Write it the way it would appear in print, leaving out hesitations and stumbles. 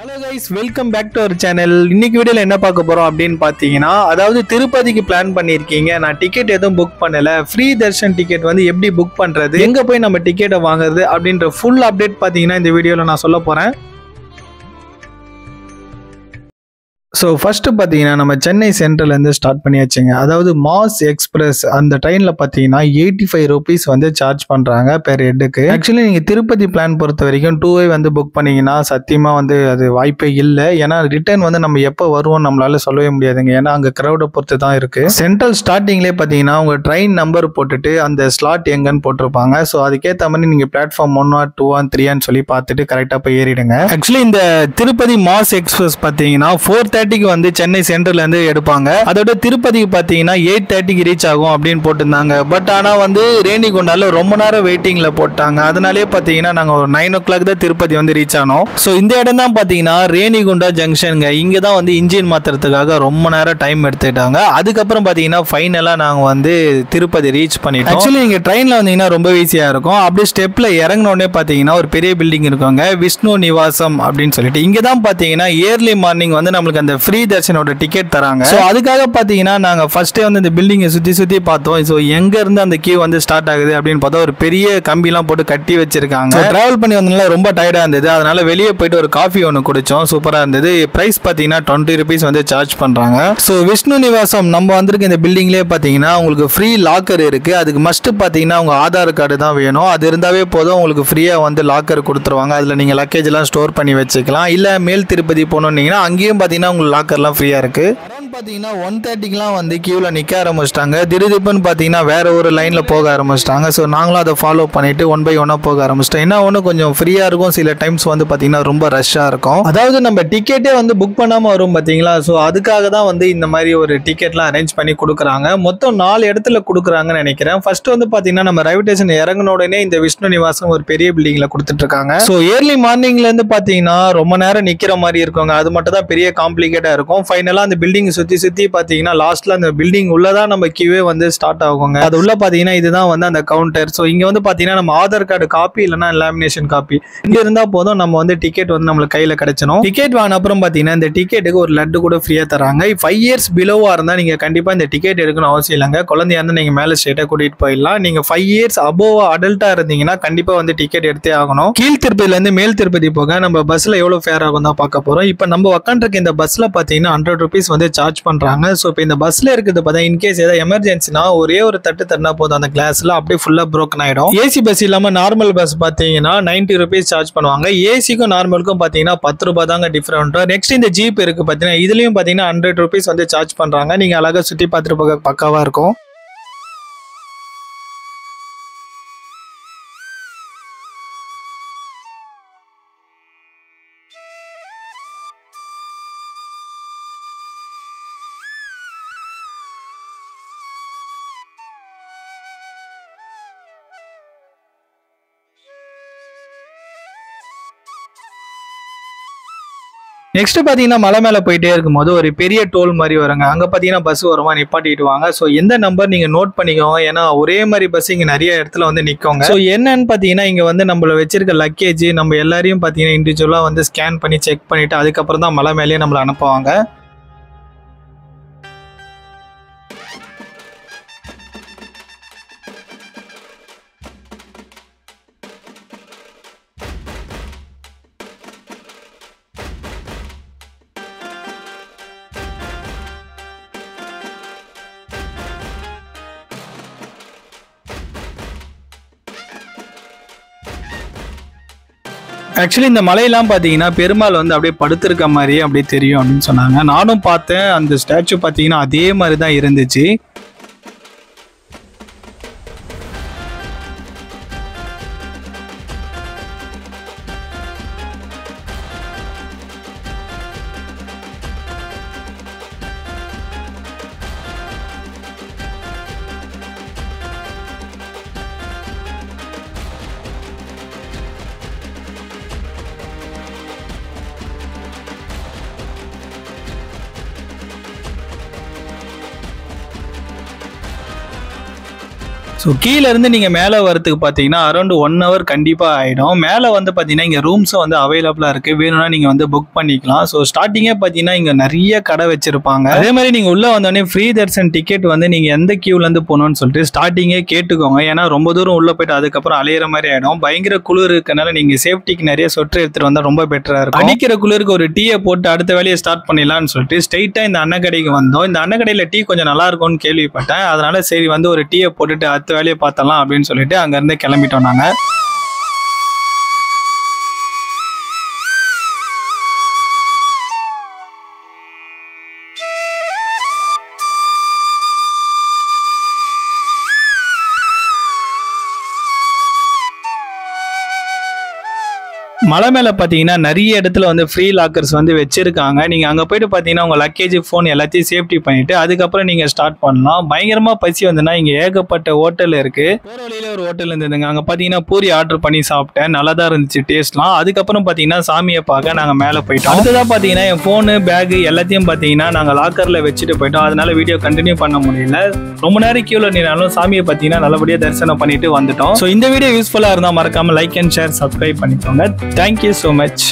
Hello guys, welcome back to our channel. இன்னைக்கு வீடியோல என்ன பார்க்க போறோம் அப்படினு பாத்தீங்கன்னா, அதாவது திருப்பதிக்கு பிளான் பண்ணிருக்கீங்க. நான் டிக்கெட் எதுவும் புக் பண்ணல. ஃப்ரீ தர்ஷன் டிக்கெட் வந்து எப்படி புக் பண்றது? எங்க போய் நம்ம டிக்கெட்டை வாங்குறது அப்படின்ற ஃபுல் அப்டேட் பாத்தீங்கன்னா இந்த வீடியோல நான் சொல்ல போறேன். ஸோ ஃபர்ஸ்ட் பார்த்தீங்கன்னா நம்ம சென்னை சென்ட்ரல்லேருந்து ஸ்டார்ட் பண்ணியாச்சுங்க. அதாவது மாஸ் எக்ஸ்பிரஸ் அந்த ட்ரெயினில் பார்த்தீங்கன்னா 85 rupees வந்து சார்ஜ் பண்ணுறாங்க பெர் ஹெட்டுக்கு. ஆக்சுவலி நீங்கள் திருப்பதி பிளான் பொறுத்த வரைக்கும் 2way வந்து புக் பண்ணிங்கன்னா சத்தியமாக வந்து அது வாய்ப்பே இல்லை. ஏன்னா ரிட்டர்ன் வந்து நம்ம எப்போ வருவோம் நம்மளால சொல்லவே முடியாதுங்க. ஏன்னா அங்கே க்ரௌடை பொறுத்து தான் இருக்குது. சென்ட்ரல் ஸ்டார்டிங்லேயே பார்த்தீங்கன்னா உங்கள் ட்ரெயின் நம்பர் போட்டுட்டு அந்த ஸ்லாட் எங்கன்னு போட்டிருப்பாங்க. ஸோ அதுக்கேற்ற மாதிரி நீங்கள் பிளாட்ஃபார்ம் 1 or 2 or 3 சொல்லி பார்த்துட்டு கரெக்டாக போய் ஏறிடுங்க. ஆக்சுவலி இந்த திருப்பதி மாஸ் எக்ஸ்பிரஸ் பார்த்தீங்கன்னா 4:30 வந்து சென்னை சென்ட்ரல்ல இருந்து எடுப்பாங்க. அதோட திருப்பதிக்கு பாத்தீங்கன்னா 8:30 ரீச் ஆகும் அப்படின்னு போட்டிருந்தாங்க. பட் ஆனா வந்து ரேணிகுண்டால ரொம்ப நேரம் வெயிட்டிங்ல போட்டாங்க. அதனாலே பாத்தீங்கன்னா நாங்க ஒரு 9 o'clock தான் திருப்பதி வந்து ரீச் ஆனோம். ஸோ இந்த இடம் தான் பாத்தீங்கன்னா ரேணிகுண்டா ஜங்ஷனுங்க. இங்க தான் வந்து இன்ஜின் மாத்துறதுக்காக ரொம்ப நேரம் டைம் எடுத்துட்டாங்க. அதுக்கப்புறம் பாத்தீங்கன்னா ஃபைனலா நாங்க வந்து திருப்பதி ரீச் பண்ணிட்டோம். ஆக்சுவலி நீங்க ட்ரெயின்ல வந்தீங்கன்னா ரொம்ப ஈஸியா இருக்கும். அப்படியே ஸ்டெப்ல இறங்கின உடனே பாத்தீங்கன்னா ஒரு பெரிய பில்டிங் இருக்குங்க, விஷ்ணு நிவாசம் அப்படின்னு சொல்லிட்டு. இங்க தான் பாத்தீங்கன்னா ஏர்லி மார்னிங் வந்து நம்மளுக்கு அந்த ஃப்ரீ தர்ஷனோட டிக்கெட் தராங்க. ஸோ அதுக்காக பார்த்தீங்கன்னா நாங்கள் ஃபர்ஸ்டே வந்து இந்த பில்டிங்கை சுற்றி பார்த்தோம். ஸோ எங்க இருந்து அந்த கியூ வந்து ஸ்டார்ட் ஆகுது அப்படின்னு பார்த்தா ஒரு பெரிய கம்பிலாம் போட்டு கட்டி வச்சிருக்காங்க. டிராவல் பண்ணி வந்ததுனால ரொம்ப டயர்டாக இருந்தது. அதனால வெளியே போயிட்டு ஒரு காஃபி ஒன்று குடிச்சோம். சூப்பராக இருந்தது. பிரைஸ் பார்த்தீங்கன்னா 20 rupees வந்து சார்ஜ் பண்ணுறாங்க. ஸோ விஷ்ணு நிவாசம் நம்ம வந்திருக்க இந்த பில்டிங்லேயே பார்த்தீங்கன்னா உங்களுக்கு ஃப்ரீ லாக்கர் இருக்கு. அதுக்கு மஸ்ட் பார்த்தீங்கன்னா உங்க ஆதார் கார்டு தான் வேணும். அது இருந்தாவே போதும், உங்களுக்கு ஃப்ரீயாக வந்து லாக்கர் கொடுத்துருவாங்க. அதில் நீங்கள் லக்கேஜ் எல்லாம் ஸ்டோர் பண்ணி வச்சுக்கலாம். இல்லை மேல் திருப்பதி போகணுன்னீங்கன்னா அங்கேயும் பார்த்தீங்கன்னா உங்களுக்கு லாக்கர்லாம் ஃப்ரீயாக இருக்கு. அரௌண்ட் பார்த்தீங்கன்னா 1:30க்குலாம் வந்து கியூவில் நிற்க ஆரம்பிச்சிட்டாங்க. திடீர்னு பார்த்தீங்கன்னா வேற ஒரு லைனில் போக ஆரம்பிச்சிட்டாங்க. ஸோ நாங்களும் அதை ஃபாலோ பண்ணிட்டு 1 by 1 போக ஆரம்பிச்சிட்டோம். என்ன ஒன்று கொஞ்சம் ஃப்ரீயாக இருக்கும், சில டைம்ஸ் வந்து பார்த்தீங்கன்னா ரொம்ப ரஷ்ஷாக இருக்கும். அதாவது நம்ம டிக்கெட்டே வந்து புக் பண்ணாமல் வரும் பார்த்தீங்களா. ஸோ அதுக்காக தான் வந்து இந்த மாதிரி ஒரு டிக்கெட்லாம் அரேஞ்ச் பண்ணி கொடுக்குறாங்க. மொத்தம் 4 இடத்துல கொடுக்குறாங்கன்னு நினைக்கிறேன். ஃபர்ஸ்ட் வந்து பார்த்தீங்கன்னா நம்ம ரயில்வே ஸ்டேஷன் இறங்கின உடனே இந்த விஷ்ணு நிவாசம் ஒரு பெரிய பில்டிங்கில் கொடுத்துட்டு இருக்காங்க. ஸோ ஏர்லி மார்னிங்லேருந்து பார்த்தீங்கன்னா ரொம்ப நேரம் நிற்கிற மாதிரி இருக்குங்க. அது மட்டும் தான் பெரிய காம்ப்ளிகேட்டாக இருக்கும். ஃபைனலாக அந்த பில்டிங் சுற்றி பார்த்தீங்கன்னா லாஸ்ட்ல அந்த பில்டிங் உள்ளதான் நம்ம கியூவே வந்து ஸ்டார்ட் ஆகுங்க. அது உள்ள பார்த்தீங்கன்னா இதுதான் வந்து அந்த கவுண்டர். ஸோ இங்கே வந்து பார்த்தீங்கன்னா நம்ம ஆதார் கார்டு காப்பி இல்லைன்னா லேமினேஷன் காப்பி இங்க இருந்தால் போதும், நம்ம வந்து டிக்கெட் வந்து நம்மளுக்கு கையில் கிடைச்சிடும். டிக்கெட் வாங்கின அப்புறம் பார்த்தீங்கன்னா இந்த டிக்கெட்டுக்கு ஒரு லட்டு கூட ஃப்ரீயாக தராங்க. 5 years பிலோவா இருந்தால் நீங்கள் கண்டிப்பாக இந்த டிக்கெட் எடுக்கணும் அவசியம் இல்லைங்க. குழந்தையா இருந்தால் நீங்கள் மேலே ஸ்ட்ரெயிட்டாக கூட்டிகிட்டு போயிடலாம். நீங்கள் 5 years அபோவா அடல்ட்டாக இருந்தீங்கன்னா கண்டிப்பாக வந்து டிக்கெட் எடுத்தே ஆகணும். கீழ் திருப்பதியிலேருந்து மேல் திருப்பதி போக நம்ம பஸ்ஸில் எவ்வளோ ஃபேர் ஆகும் தான் பார்க்க போகிறோம். இப்போ நம்ம உட்காந்துருக்க இந்த பஸ்ஸில் பார்த்தீங்கன்னா 100 rupees வந்து சார்ஜ் பண்றாங்க. ஸோ இப்போ இந்த பஸ்ல இருக்கிறது பார்த்தா இன்கேஸ் ஏதாவது எமர்ஜென்சினா ஒரே ஒரு தட்டு தட்டினா போதும், அந்த கிளாஸ்ல அப்படியே ஃபுல்லா broken ஆயிடும். ஏசி பஸ் இல்லாம நார்மல் பஸ் பார்த்தீங்கன்னா 90 rupees சார்ஜ் பண்ணுவாங்க. ஏசிக்கும் நார்மலுக்கும் பார்த்தீங்கன்னா 10 ரூபாய் தாங்க டிஃபரெண்ட். நெக்ஸ்ட் இந்த ஜீப் இருக்கு பார்த்தீங்கன்னா இதுலயும் பார்த்தீங்கன்னா 100 rupees வந்து சார்ஜ் பண்றாங்க. நீங்க அழகா சுற்றி பார்த்துட்டு போக பக்காவா இருக்கும். நெக்ஸ்ட் பார்த்தீங்கன்னா மலை மேலே போயிட்டே இருக்கும்போது ஒரு பெரிய டோல் மாதிரி வருங்க. அங்கே பார்த்தீங்கன்னா பஸ் வருமா நிப்பாட்டிட்டு வாங்க. ஸோ எந்த நம்பர் நீங்கள் நோட் பண்ணிக்கோங்க. ஏன்னா ஒரே மாதிரி பஸ் இங்கே நிறைய இடத்துல வந்து நிற்கோங்க. ஸோ என்னன்னு பார்த்தீங்கன்னா இங்கே வந்து நம்மள வச்சிருக்க லக்கேஜ் நம்ம எல்லாரையும் பார்த்தீங்கன்னா இண்டிவிஜுவலாக வந்து ஸ்கேன் பண்ணி செக் பண்ணிட்டு அதுக்கப்புறம் தான் மலை மேலேயே நம்மளை அனுப்புவாங்க. ஆக்சுவலி இந்த மலையெல்லாம் பார்த்தீங்கன்னா பெருமாள் வந்து அப்படியே படுத்திருக்க மாதிரி அப்படியே தெரியும் அப்படின்னு சொன்னாங்க. நானும் பார்த்தேன். அந்த ஸ்டாச்சு பார்த்தீங்கன்னா அதே மாதிரி தான் இருந்துச்சு. ஸோ கீழே இருந்து நீங்கள் மேலே வரதுக்கு பார்த்தீங்கன்னா அரௌண்ட் 1 hour கண்டிப்பாக ஆகிடும். மேலே வந்து பார்த்தீங்கன்னா இங்கே ரூம்ஸும் வந்து அவைலபிளாக இருக்குது. வேணும்னா நீங்கள் வந்து புக் பண்ணிக்கலாம். ஸோ ஸ்டார்டிங்கே பார்த்தீங்கன்னா இங்கே நிறைய கடை வச்சிருப்பாங்க. அதே மாதிரி நீங்கள் உள்ளே வந்தோடனே ஃப்ரீ தர்ஷன் டிக்கெட் வந்து நீங்கள் எந்த கியூலேருந்து போகணும்னு சொல்லிட்டு ஸ்டார்டிங்கே கேட்டுக்கோங்க. ஏன்னா ரொம்ப தூரம் உள்ளே போயிட்டு அதுக்கப்புறம் அலையிற மாதிரி ஆகிடும். பயங்கர குளிர் இருக்கனால நீங்கள் சேஃப்டிக்கு நிறைய சொட்டு எடுத்துகிட்டு வந்தால் ரொம்ப பெட்டராக இருக்கும். அடிக்கிற குளிருக்கு ஒரு டீயை போட்டு அடுத்த வேலையை ஸ்டார்ட் பண்ணிடலாம்னு சொல்லிட்டு ஸ்ட்ரெயிட்டாக இந்த அன்னக்கடைக்கு வந்தோம். இந்த அன்னக்கடையில் டீ கொஞ்சம் நல்லா இருக்கும்னு கேள்விப்பட்டேன். அதனால சரி வந்து ஒரு டீயை போட்டுட்டு அடுத்த வேலையை பார்த்தலாம் அப்படின்னு சொல்லிட்டு அங்கேருந்து கிளம்பிட்டோம் நாங்கள். மலை மேலே பார்த்தீங்கன்னா நிறைய இடத்துல வந்து ஃப்ரீ லாக்கர்ஸ் வந்து வச்சிருக்காங்க. நீங்கள் அங்கே போயிட்டு பார்த்தீங்கன்னா உங்கள் லக்கேஜ் ஃபோன் எல்லாத்தையும் சேஃப்டி பண்ணிட்டு அதுக்கப்புறம் நீங்கள் ஸ்டார்ட் பண்ணலாம். பயங்கரமாக பசி வந்துன்னா இங்கே ஏகப்பட்ட ஹோட்டல் இருக்குது. போகிற வழியில் ஒரு ஹோட்டல் இருந்ததுங்க. அங்கே பார்த்தீங்கன்னா பூரி ஆர்டர் பண்ணி சாப்பிட்டேன். நல்லா தான் இருந்துச்சு டேஸ்ட்லாம். அதுக்கப்புறம் பார்த்தீங்கன்னா சாமியை பார்க்க நாங்கள் மேலே போயிட்டோம். அடுத்ததாக பார்த்தீங்கன்னா என் ஃபோனு பேகு எல்லாத்தையும் பார்த்தீங்கன்னா நாங்கள் லாக்கரில் வச்சுட்டு போயிட்டோம். அதனால வீடியோ கண்டினியூ பண்ண முடியல. ரொம்ப நேரம் கியூவில் நின்னாலும் சாமியை பார்த்தீங்கன்னா நல்லபடியாக தரிசனம் பண்ணிட்டு வந்துட்டோம். ஸோ இந்த வீடியோ யூஸ்ஃபுல்லாக இருந்தால் மறக்காமல் லைக் அண்ட் ஷேர் சப்ஸ்கிரைப் பண்ணிக்கோங்க. Thank you so much.